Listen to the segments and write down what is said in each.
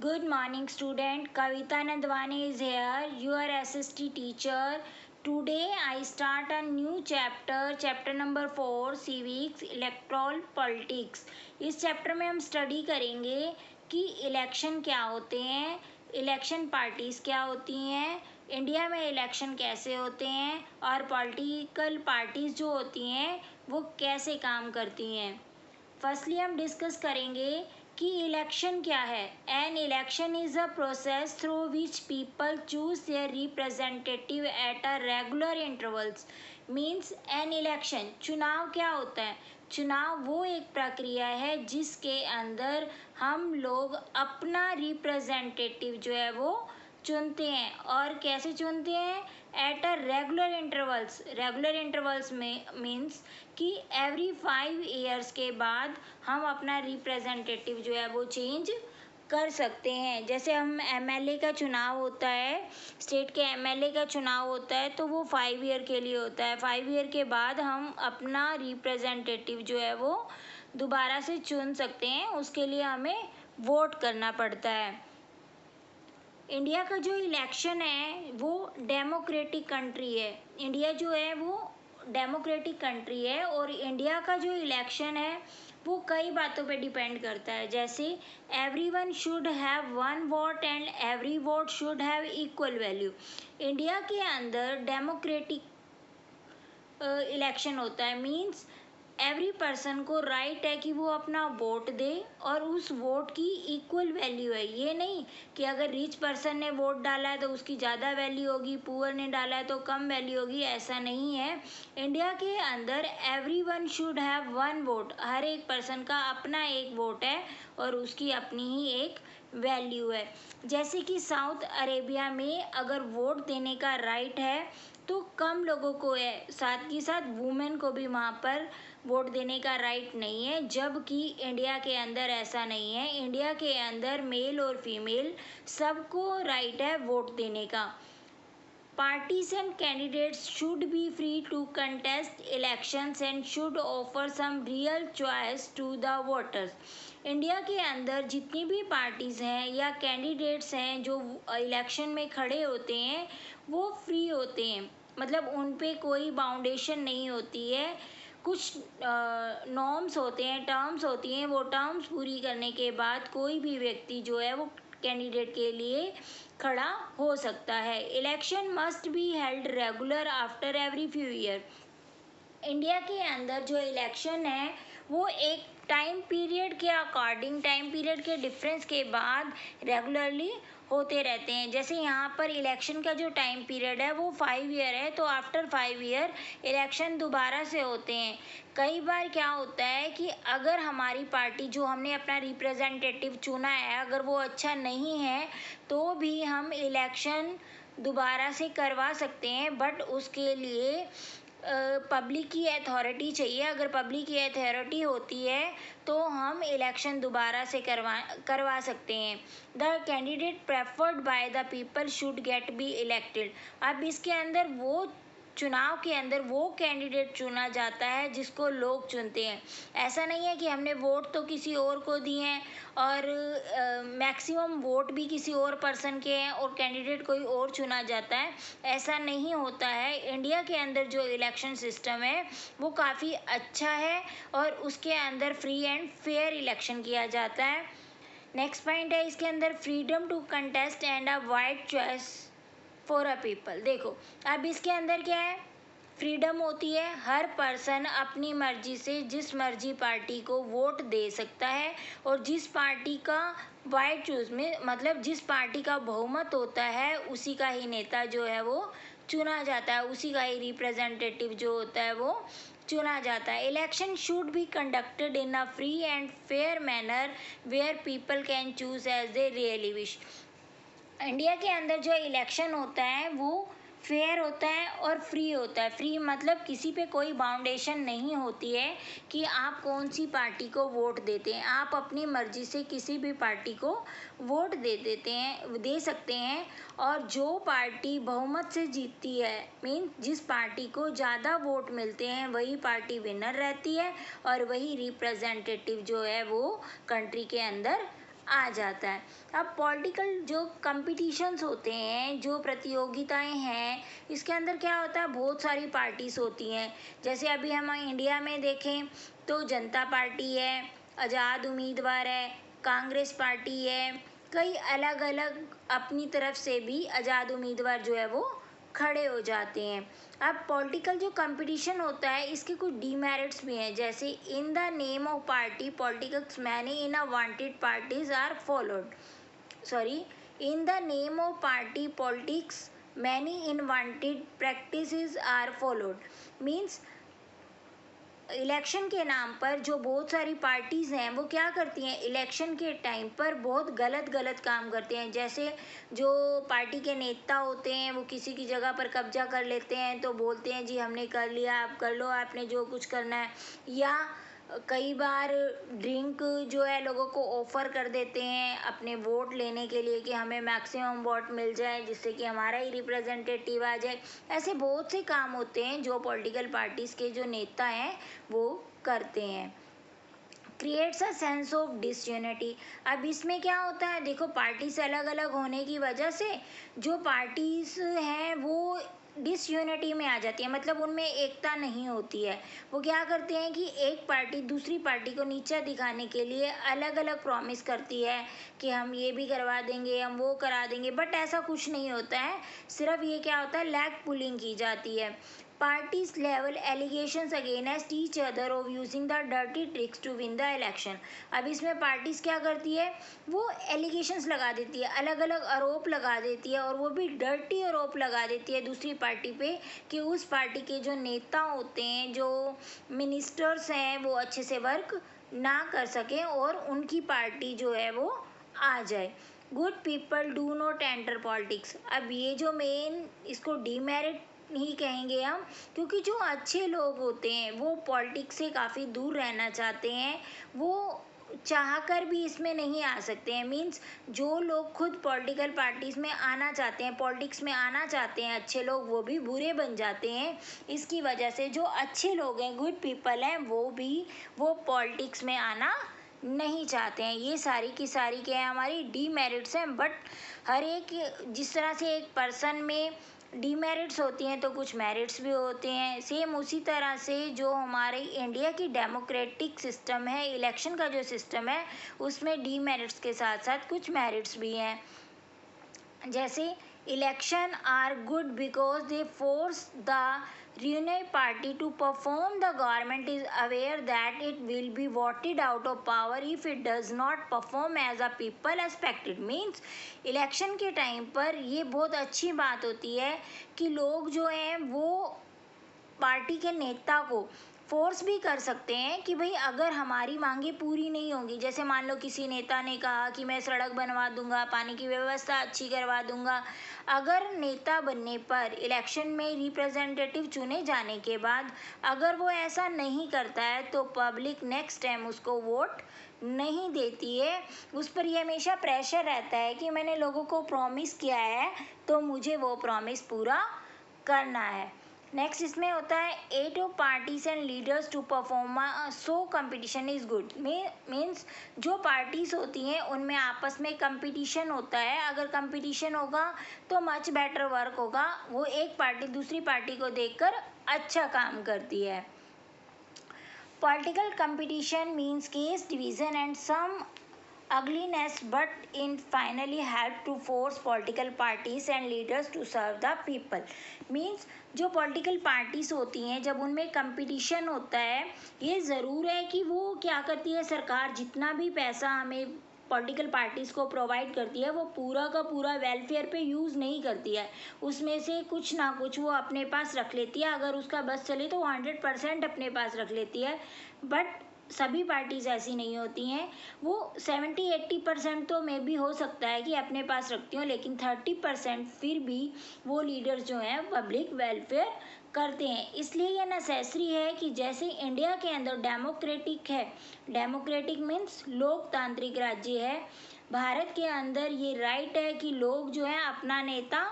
Good morning, student. Kavita Nandwani is here, your SST teacher. Today I start a new chapter number 4, Civics, Electoral Politics. इस chapter में हम study करेंगे कि election क्या होते हैं, इलेक्शन पार्टीज़ क्या होती हैं, इंडिया में इलेक्शन कैसे होते हैं और पॉलिटिकल पार्टीज़ जो होती हैं वो कैसे काम करती हैं। फर्स्टली हम डिस्कस करेंगे कि इलेक्शन क्या है। An election is a process through which people choose their representative at a regular intervals. Means an election चुनाव क्या होता है। चुनाव वो एक प्रक्रिया है जिसके अंदर हम लोग अपना रिप्रेजेंटेटिव जो है वो चुनते हैं। और कैसे चुनते हैं? एट अ रेगुलर इंटरवल्स में मीन्स कि एवरी 5 ईयर्स के बाद हम अपना रिप्रेजेंटेटिव जो है वो चेंज कर सकते हैं। जैसे हम एमएलए का चुनाव होता है, स्टेट के एमएलए का चुनाव होता है तो वो 5 ईयर के लिए होता है। 5 ईयर के बाद हम अपना रिप्रेजेंटेटिव जो है वो दोबारा से चुन सकते हैं। उसके लिए हमें वोट करना पड़ता है। इंडिया का जो इलेक्शन है वो डेमोक्रेटिक कंट्री है। इंडिया जो है वो डेमोक्रेटिक कंट्री है और इंडिया का जो इलेक्शन है वो कई बातों पे डिपेंड करता है। जैसे everyone should have one vote and every vote should have equal value. India के अंदर डेमोक्रेटिक इलेक्शन होता है। मीन्स एवरी पर्सन को राइट है कि वो अपना वोट दे और उस वोट की इक्वल वैल्यू है। ये नहीं कि अगर रिच पर्सन ने वोट डाला है तो उसकी ज़्यादा वैल्यू होगी, पुअर ने डाला है तो कम वैल्यू होगी, ऐसा नहीं है। इंडिया के अंदर everyone should have one vote. हर एक पर्सन का अपना एक वोट है और उसकी अपनी ही एक वैल्यू है। जैसे कि साउथ अरेबिया में अगर वोट देने का राइट है तो कम लोगों को है, साथ ही साथ वुमेन को भी वहाँ पर वोट देने का राइट नहीं है। जबकि इंडिया के अंदर ऐसा नहीं है। इंडिया के अंदर मेल और फीमेल सबको राइट है वोट देने का। Parties and candidates should be free to contest elections and should offer some real choice to the voters. India के अंदर जितनी भी पार्टीज़ हैं या कैंडिडेट्स हैं जो इलेक्शन में खड़े होते हैं वो फ्री होते हैं। मतलब उन पे कोई बाउंडेशन नहीं होती है। कुछ नॉर्म्स होते हैं, टर्म्स होती हैं। वो टर्म्स पूरी करने के बाद कोई भी व्यक्ति जो है वो कैंडिडेट के लिए खड़ा हो सकता है। Election must be held regular after every few year. India के अंदर जो इलेक्शन है वो एक टाइम पीरियड के अकॉर्डिंग, टाइम पीरियड के डिफरेंस के बाद रेगुलरली होते रहते हैं। जैसे यहाँ पर इलेक्शन का जो टाइम पीरियड है वो 5 ईयर है तो आफ्टर 5 ईयर इलेक्शन दोबारा से होते हैं। कई बार क्या होता है कि अगर हमारी पार्टी जो हमने अपना रिप्रेजेंटेटिव चुना है अगर वो अच्छा नहीं है तो भी हम इलेक्शन दोबारा से करवा सकते हैं। बट उसके लिए पब्लिक की अथॉरिटी चाहिए। अगर पब्लिक की अथॉरिटी होती है तो हम इलेक्शन दोबारा से करवा सकते हैं। The candidate preferred by the people should get be elected. अब इसके अंदर वो चुनाव के अंदर वो कैंडिडेट चुना जाता है जिसको लोग चुनते हैं। ऐसा नहीं है कि हमने वोट तो किसी और को दिए हैं और मैक्सिमम वोट भी किसी और पर्सन के हैं और कैंडिडेट कोई और चुना जाता है। ऐसा नहीं होता है। इंडिया के अंदर जो इलेक्शन सिस्टम है वो काफ़ी अच्छा है और उसके अंदर फ्री एंड फेयर इलेक्शन किया जाता है। नेक्स्ट पॉइंट है इसके अंदर freedom to contest and a wide choice for a people. देखो अब इसके अंदर क्या है, फ्रीडम होती है। हर पर्सन अपनी मर्जी से जिस मर्जी पार्टी को वोट दे सकता है और जिस पार्टी का वाइड चूज में मतलब जिस पार्टी का बहुमत होता है उसी का ही नेता जो है वो चुना जाता है, उसी का ही रिप्रेजेंटेटिव जो होता है वो चुना जाता है। Election should be conducted in a free and fair manner where people can choose as they really wish. India के अंदर जो इलेक्शन होता है वो फेयर होता है और फ्री होता है। फ्री मतलब किसी पे कोई बाउंडेशन नहीं होती है कि आप कौन सी पार्टी को वोट देते हैं। आप अपनी मर्जी से किसी भी पार्टी को वोट दे सकते हैं और जो पार्टी बहुमत से जीतती है मीन जिस पार्टी को ज़्यादा वोट मिलते हैं वही पार्टी विनर रहती है और वही रिप्रेजेंटेटिव जो है वो कंट्री के अंदर आ जाता है। अब पॉलिटिकल जो कंपटीशंस होते हैं, जो प्रतियोगिताएं हैं, इसके अंदर क्या होता है, बहुत सारी पार्टीज होती हैं। जैसे अभी हम इंडिया में देखें तो जनता पार्टी है, आज़ाद उम्मीदवार है, कांग्रेस पार्टी है, कई अलग अलग अपनी तरफ से भी आज़ाद उम्मीदवार जो है वो खड़े हो जाते हैं। अब पॉलिटिकल जो कंपटीशन होता है इसके कुछ डीमेरिट्स भी हैं, जैसे in the name of party politics many in a wanted parties are followed, sorry, in the name of party politics many unwanted practices are followed. Means election के नाम पर जो बहुत सारी पार्टीज़ हैं वो क्या करती हैं, इलेक्शन के टाइम पर बहुत गलत गलत काम करते हैं। जैसे जो पार्टी के नेता होते हैं वो किसी की जगह पर कब्जा कर लेते हैं तो बोलते हैं जी हमने कर लिया, आप कर लो, आपने जो कुछ करना है। या कई बार ड्रिंक जो है लोगों को ऑफर कर देते हैं अपने वोट लेने के लिए कि हमें मैक्सिमम वोट मिल जाए जिससे कि हमारा ही रिप्रेजेंटेटिव आ जाए। ऐसे बहुत से काम होते हैं जो पॉलिटिकल पार्टीज़ के जो नेता हैं वो करते हैं। Creates a sense of disunity. अब इसमें क्या होता है, देखो पार्टीज अलग अलग होने की वजह से जो पार्टीज हैं वो डिसयूनिटी में आ जाती है, मतलब उनमें एकता नहीं होती है। वो क्या करते हैं कि एक पार्टी दूसरी पार्टी को नीचा दिखाने के लिए अलग अलग प्रॉमिस करती है कि हम ये भी करवा देंगे, हम वो करा देंगे, बट ऐसा कुछ नहीं होता है। सिर्फ ये क्या होता है, लैग पुलिंग की जाती है। Parties level allegations against each other of using the dirty tricks to win the election। अब इसमें पार्टीज क्या करती है, वो एलिगेशंस लगा देती है, अलग अलग आरोप लगा देती है, और वो भी डर्टी आरोप लगा देती है दूसरी पार्टी पे कि उस पार्टी के जो नेता होते हैं, जो मिनिस्टर्स हैं, वो अच्छे से वर्क ना कर सकें और उनकी पार्टी जो है वो आ जाए। Good people do not enter politics. अब ये जो मेन इसको डीमेरिट ही कहेंगे हम, क्योंकि जो अच्छे लोग होते हैं वो पॉलिटिक्स से काफ़ी दूर रहना चाहते हैं, वो चाह कर भी इसमें नहीं आ सकते हैं। मीन्स जो लोग खुद पॉलिटिकल पार्टीज में आना चाहते हैं, पॉलिटिक्स में आना चाहते हैं अच्छे लोग, वो भी बुरे बन जाते हैं। इसकी वजह से जो अच्छे लोग हैं, गुड पीपल हैं, वो पॉलिटिक्स में आना नहीं चाहते हैं। ये सारी की सारी क्या है, हमारी डीमेरिट्स हैं। बट हर एक, जिस तरह से एक पर्सन में डीमेरिट्स होती हैं तो कुछ मेरिट्स भी होते हैं, सेम उसी तरह से जो हमारे इंडिया की डेमोक्रेटिक सिस्टम है, इलेक्शन का जो सिस्टम है, उसमें डीमेरिट्स के साथ साथ कुछ मेरिट्स भी हैं। जैसे election are good because they force the ruling party to perform. The government is aware that it will be voted out of power if it does not perform as a people expected। Means election के time पर ये बहुत अच्छी बात होती है कि लोग जो हैं वो पार्टी के नेता को फोर्स भी कर सकते हैं कि भाई अगर हमारी मांगे पूरी नहीं होंगी, जैसे मान लो किसी नेता ने कहा कि मैं सड़क बनवा दूंगा, पानी की व्यवस्था अच्छी करवा दूंगा, अगर नेता बनने पर इलेक्शन में रिप्रेजेंटेटिव चुने जाने के बाद अगर वो ऐसा नहीं करता है तो पब्लिक नेक्स्ट टाइम उसको वोट नहीं देती है। उस पर ये हमेशा प्रेशर रहता है कि मैंने लोगों को प्रॉमिस किया है तो मुझे वो प्रॉमिस पूरा करना है। नेक्स्ट इसमें होता है at of parties and leaders to perform so competition is good. Means जो पार्टीज होती हैं उनमें आपस में कंपटीशन होता है, अगर कंपटीशन होगा तो मच बेटर वर्क होगा, वो एक पार्टी दूसरी पार्टी को देखकर अच्छा काम करती है। Political competition means causes division and some ugliness, but in finally help to force political parties and leaders to serve the people। means जो पॉलिटिकल पार्टीज होती हैं जब उनमें कंपटीशन होता है, ये ज़रूर है कि वो क्या करती है, सरकार जितना भी पैसा हमें पॉलिटिकल पार्टीज़ को प्रोवाइड करती है वो पूरा का पूरा वेलफेयर पे यूज़ नहीं करती है, उसमें से कुछ ना कुछ वो अपने पास रख लेती है। अगर उसका बस चले तो 100% अपने पास रख लेती है, बट सभी पार्टीज ऐसी नहीं होती हैं। वो 70-80% तो मे भी हो सकता है कि अपने पास रखती हूँ, लेकिन 30% फिर भी वो लीडर्स जो हैं पब्लिक वेलफेयर करते हैं। इसलिए ये नेसेसरी है कि जैसे इंडिया के अंदर डेमोक्रेटिक है, डेमोक्रेटिक मीन्स लोकतांत्रिक राज्य है, भारत के अंदर ये राइट है कि लोग जो हैं अपना नेता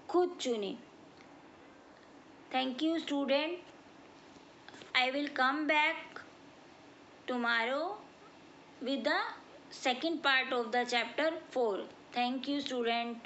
खुद चुने। Thank you student, I will come back tomorrow with the second part of the chapter 4. Thank you, student.